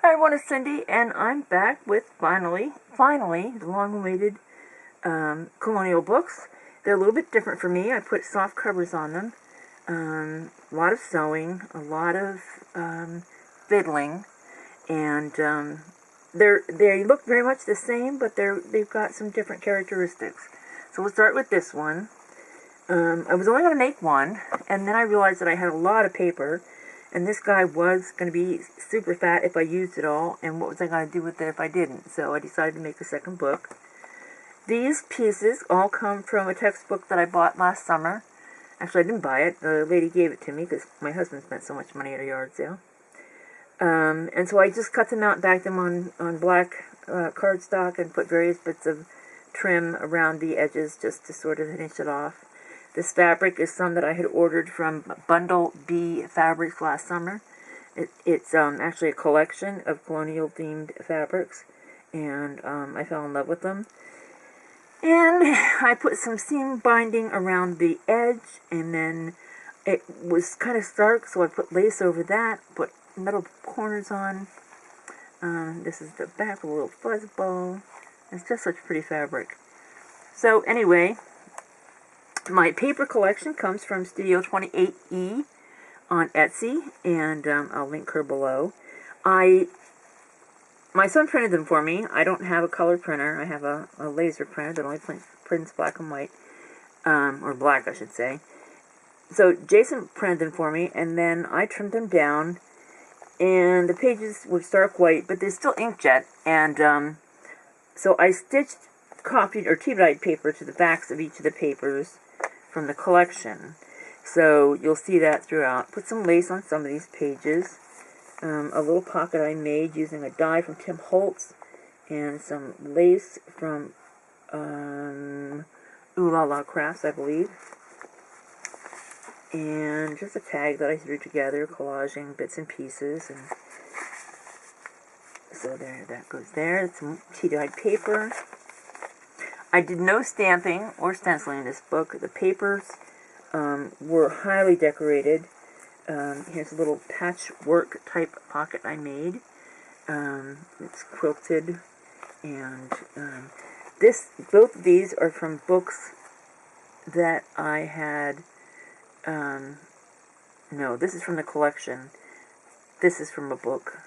Hi everyone, it's Cindy, and I'm back with finally, the long-awaited colonial books. They're a little bit different for me. I put soft covers on them, a lot of sewing, a lot of fiddling, and they look very much the same, but they've got some different characteristics. So we'll start with this one. I was only going to make one, and then I realized that I had a lot of paper. And this guy was going to be super fat if I used it all, and what was I going to do with it if I didn't? So I decided to make a second book. These pieces all come from a textbook that I bought last summer. Actually, I didn't buy it. The lady gave it to me because my husband spent so much money at a yard sale. And so I just cut them out and backed them on black cardstock and put various bits of trim around the edges just to sort of finish it off. This fabric is some that I had ordered from Bundle B Fabrics last summer. It's actually a collection of colonial-themed fabrics, and I fell in love with them. And I put some seam binding around the edge, and then it was kind of stark, so I put lace over that, put metal corners on. This is the back, a little fuzz ball. It's just such pretty fabric. So anyway, my paper collection comes from Studio 28E on Etsy, and I'll link her below. My son printed them for me. I don't have a color printer. I have a laser printer that only prints black and white, or black, I should say. So Jason printed them for me, and then I trimmed them down, and the pages were stark white, but they're still inkjet, and so I stitched copied or tea-dyed paper to the backs of each of the papers from the collection. So you'll see that throughout. Put some lace on some of these pages. A little pocket I made using a die from Tim Holtz and some lace from Ooh La La Crafts, I believe. And just a tag that I threw together, collaging bits and pieces. And so there, that goes there. Some tea-dyed paper. I did no stamping or stenciling in this book. The papers were highly decorated. Here's a little patchwork type pocket I made. It's quilted, and both of these are from books that I had. No, this is from the collection. This is from a book.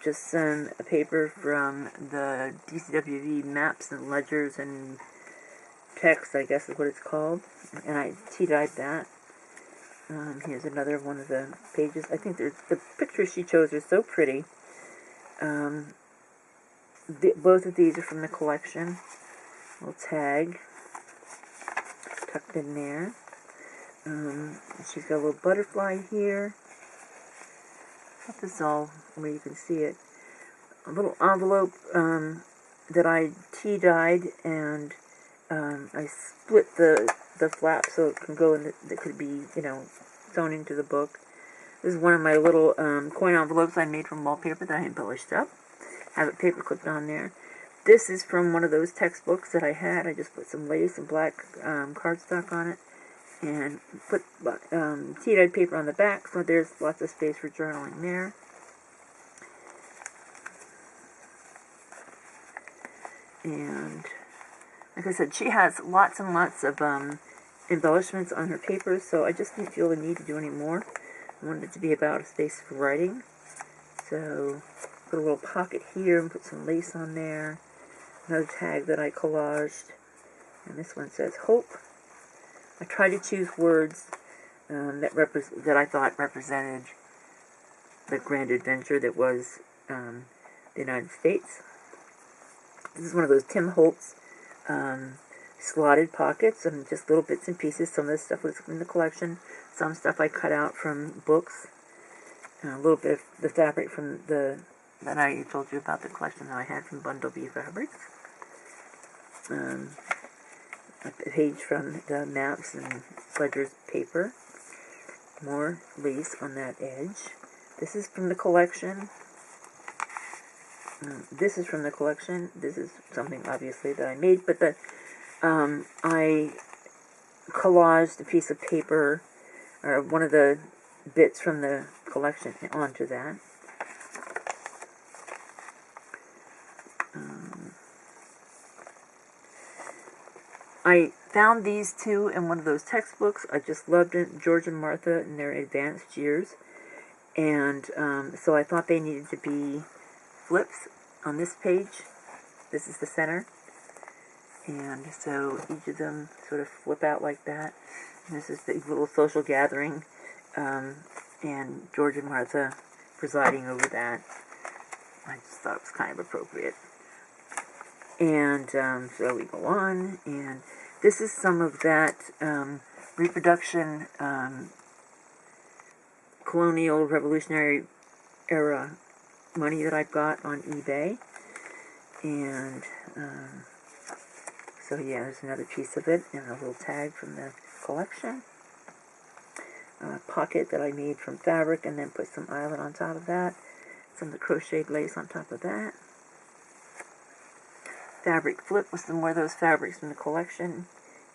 Just some paper from the DCWV Maps and Ledgers and Text, I guess is what it's called. And I tea-dyed that. Here's another one of the pages. I think the pictures she chose are so pretty. Both of these are from the collection. Little tag tucked in there. She's got a little butterfly here. This is all where you can see it. A little envelope that I tea-dyed, and I split the flap so it can go in. That could be, sewn into the book. This is one of my little coin envelopes I made from wallpaper that I embellished up. Have it paper clipped on there. This is from one of those textbooks that I had. I just put some lace and black cardstock on it, and put tea-dyed paper on the back, so there's lots of space for journaling there. And like I said, she has lots and lots of embellishments on her papers, so I just didn't feel the need to do any more. I wanted it to be about a space for writing. So put a little pocket here and put some lace on there. Another tag that I collaged, and this one says Hope. I tried to choose words that I thought represented the grand adventure that was the United States. This is one of those Tim Holtz slotted pockets, and just little bits and pieces. Some of this stuff was in the collection. Some stuff I cut out from books. A little bit of the fabric from that I told you about, the collection that I had from Bundle B Fabrics. A page from the Maps and Ledgers paper. More lace on that edge. This is from the collection. This is from the collection. This is something, obviously, that I made, but I collaged a piece of paper, or one of the bits from the collection onto that. I found these two in one of those textbooks. I just loved it, George and Martha in their advanced years. And so I thought they needed to be flips on this page. This is the center. And so each of them sort of flip out like that. And this is the little social gathering. And George and Martha presiding over that. I just thought it was kind of appropriate. And so we go on, and this is some of that reproduction colonial revolutionary era money that I've got on eBay. And so yeah, there's another piece of it, and a little tag from the collection. A pocket that I made from fabric, and then put some eyelet on top of that. Some of the crocheted lace on top of that. Fabric flip with some more of those fabrics from the collection.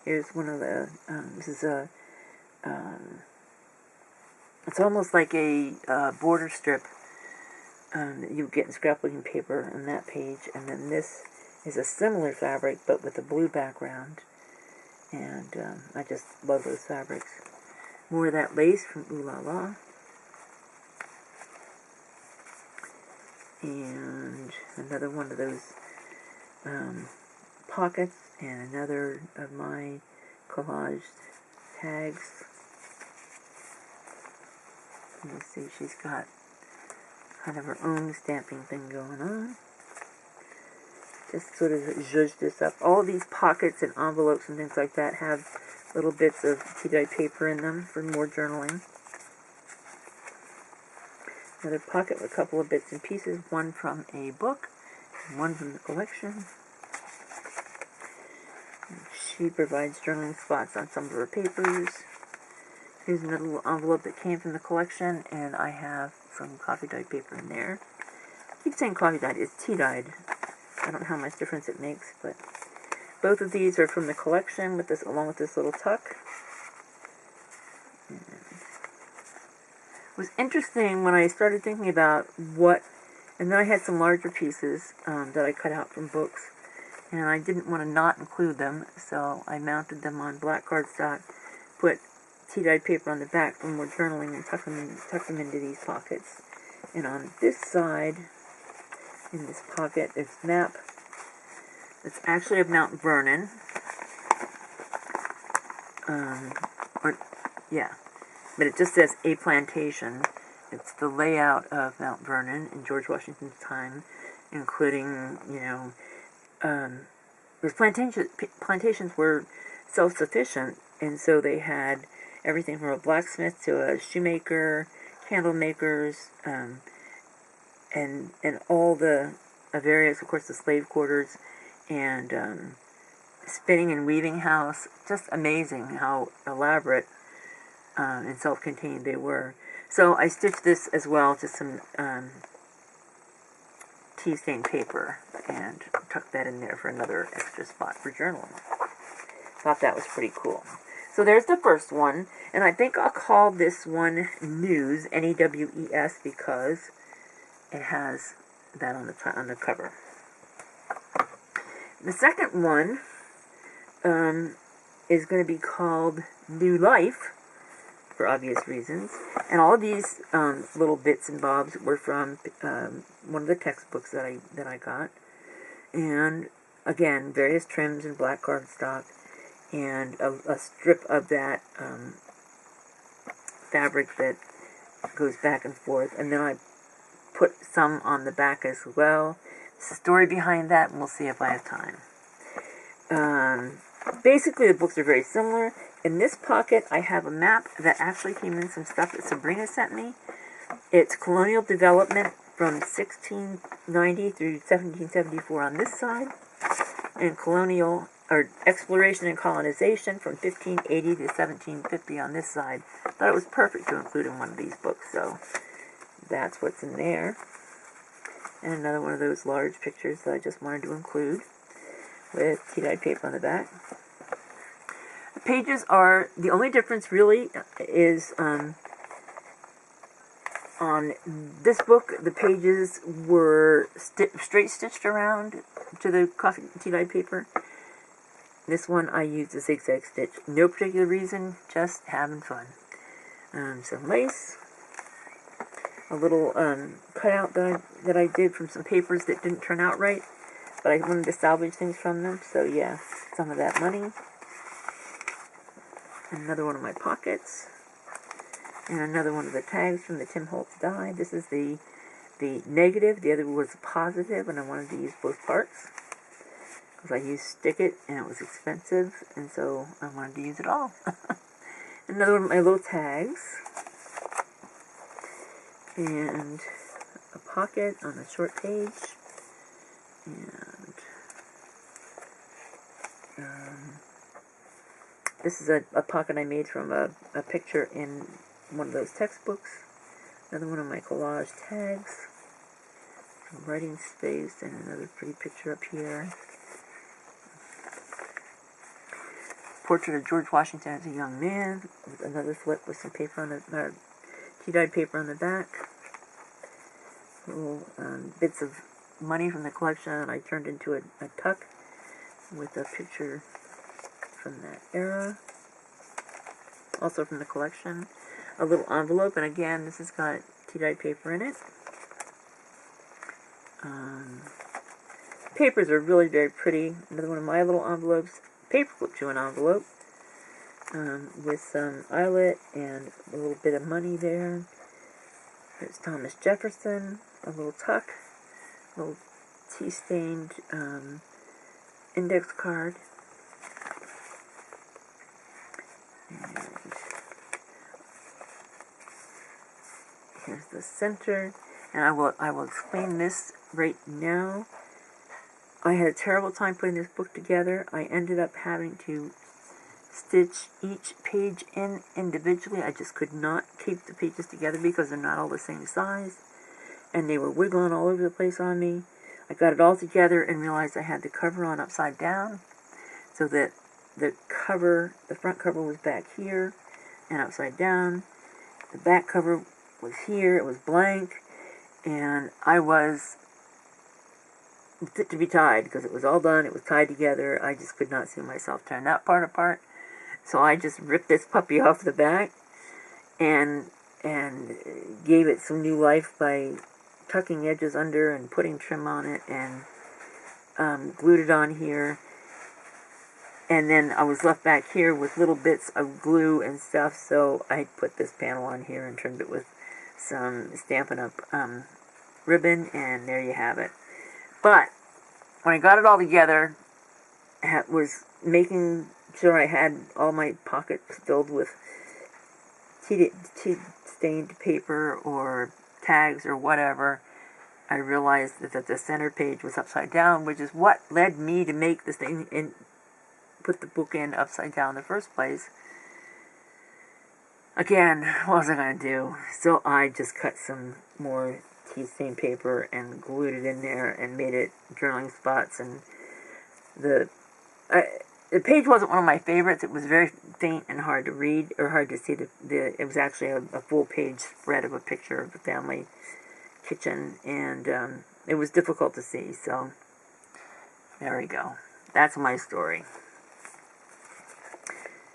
Here's one of the, this is a, it's almost like a border strip that you get in scrapbooking paper on that page. And then this is a similar fabric, but with a blue background. And I just love those fabrics. More of that lace from Ooh La La. And another one of those pockets, and another of my collaged tags. Let me see, she's got kind of her own stamping thing going on. Just sort of zhuzh this up. All of these pockets and envelopes and things like that have little bits of tea-dye paper in them for more journaling. Another pocket with a couple of bits and pieces, one from a book, one from the collection. She provides journaling spots on some of her papers. Here's another little envelope that came from the collection, and I have some coffee-dyed paper in there. I keep saying coffee-dyed, it's tea-dyed. I don't know how much difference it makes, but both of these are from the collection, with this, along with this little tuck. And it was interesting when I started thinking about what, and then I had some larger pieces that I cut out from books, and I didn't want to not include them, so I mounted them on black cardstock, put tea-dyed paper on the back for more journaling, and tuck them into these pockets. And on this side, in this pocket, there's a map that's actually of Mount Vernon. But it just says a plantation. It's the layout of Mount Vernon in George Washington's time, including, because plantations were self-sufficient, and so they had everything from a blacksmith to a shoemaker, candle makers, and all the various, of course, the slave quarters, and spinning and weaving house. Just amazing how elaborate and self-contained they were. So I stitched this as well to some tea-stained paper and tucked that in there for another extra spot for journaling. Thought that was pretty cool. So there's the first one, and I think I'll call this one News, N-E-W-E-S, because it has that on the cover. The second one is going to be called New Life, for obvious reasons. And all of these little bits and bobs were from one of the textbooks that I got. And again, various trims and black cardstock, and a strip of that fabric that goes back and forth. And then I put some on the back as well. There's a story behind that, and we'll see if I have time. Basically, the books are very similar. In this pocket, I have a map that actually came in some stuff that Sabrina sent me. It's colonial development from 1690 through 1774 on this side, and colonial, or exploration and colonization from 1580 to 1750 on this side. I thought it was perfect to include in one of these books, so that's what's in there. And another one of those large pictures that I just wanted to include, with tea-dyed paper on the back. The pages are, the only difference really is On this book, the pages were straight stitched around to the coffee tea dyed paper. This one I used a zigzag stitch. No particular reason, just having fun. Some lace. A little cutout that I did from some papers that didn't turn out right, but I wanted to salvage things from them. So yeah, some of that money. Another one of my pockets. And another one of the tags from the Tim Holtz die. This is the negative. The other was positive, and I wanted to use both parts. Because I used Stick It, and it was expensive, and so I wanted to use it all. Another one of my little tags. And a pocket on a short page. And this is a pocket I made from a picture in one of those textbooks. Another one of my collage tags. Some writing space, and another pretty picture up here. Portrait of George Washington as a young man, with another flip with some paper on the tea-dyed paper on the back. Little bits of money from the collection that I turned into a tuck with a picture from that era. Also from the collection. A little envelope, and again, this has got tea-dyed paper in it. Papers are really very pretty. Another one of my little envelopes. Paperclip to an envelope with some eyelet and a little bit of money there. There's Thomas Jefferson, a little tuck, a little tea-stained index card. And here's the center, and I will explain this right now. I had a terrible time putting this book together. I ended up having to stitch each page in individually. I just could not keep the pages together because they're not all the same size. And they were wiggling all over the place on me. I got it all together and realized I had the cover on upside down. So that the front cover was back here and upside down. The back cover was here. It was blank. And I was fit to be tied because it was all done. It was tied together. I just could not see myself turn that part apart. So I just ripped this puppy off the back and gave it some new life by tucking edges under and putting trim on it and glued it on here. And then I was left back here with little bits of glue and stuff, so I put this panel on here and trimmed it with some Stampin' Up! Ribbon, and there you have it. But when I got it all together, I was making sure I had all my pockets filled with tea-stained paper or tags or whatever. I realized that the center page was upside down, which is what led me to make this thing and put the book in upside down in the first place. Again, what was I going to do? So I just cut some more tea-stained paper and glued it in there and made it journaling spots. And the page wasn't one of my favorites. It was very faint and hard to read, or hard to see. It was actually a full page spread of a picture of the family kitchen, and it was difficult to see. So there we go. That's my story.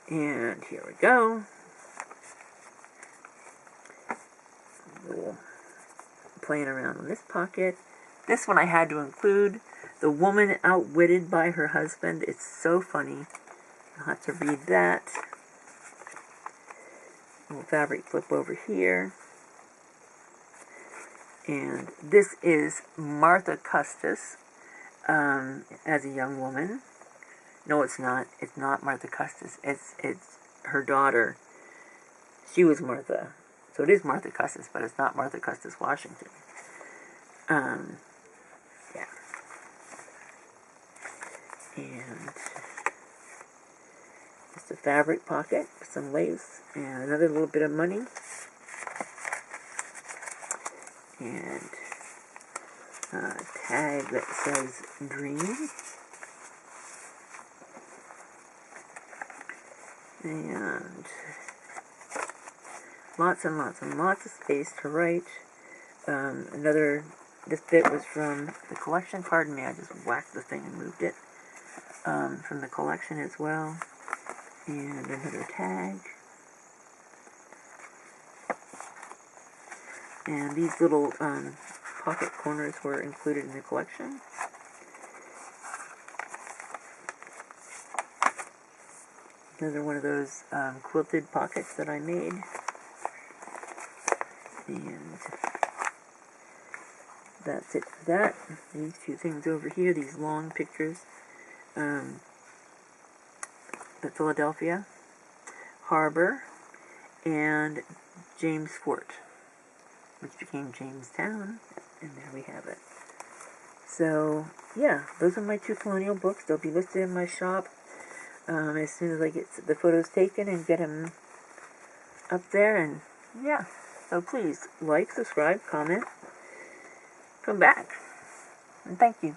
And here we go. Playing around on this pocket. This one I had to include. The woman outwitted by her husband. It's so funny. I'll have to read that. Little fabric flip over here. And this is Martha Custis as a young woman. No, it's not. It's not Martha Custis. It's her daughter. She was Martha. So it is Martha Custis, but it's not Martha Custis Washington. Yeah. And just a fabric pocket with some lace and another little bit of money. And a tag that says Dream. And Lots and lots and lots of space to write. This bit was from the collection. Pardon me, I just whacked the thing and moved it. From the collection as well. And another tag. And these little pocket corners were included in the collection. Another one of those quilted pockets that I made. And that's it for that. These two things over here, these long pictures. The Philadelphia Harbor and James Fort, which became Jamestown, and there we have it. So, yeah, those are my 2 colonial books. They'll be listed in my shop as soon as I get the photos taken and get them up there, and yeah, so please like, subscribe, comment, come back, and thank you.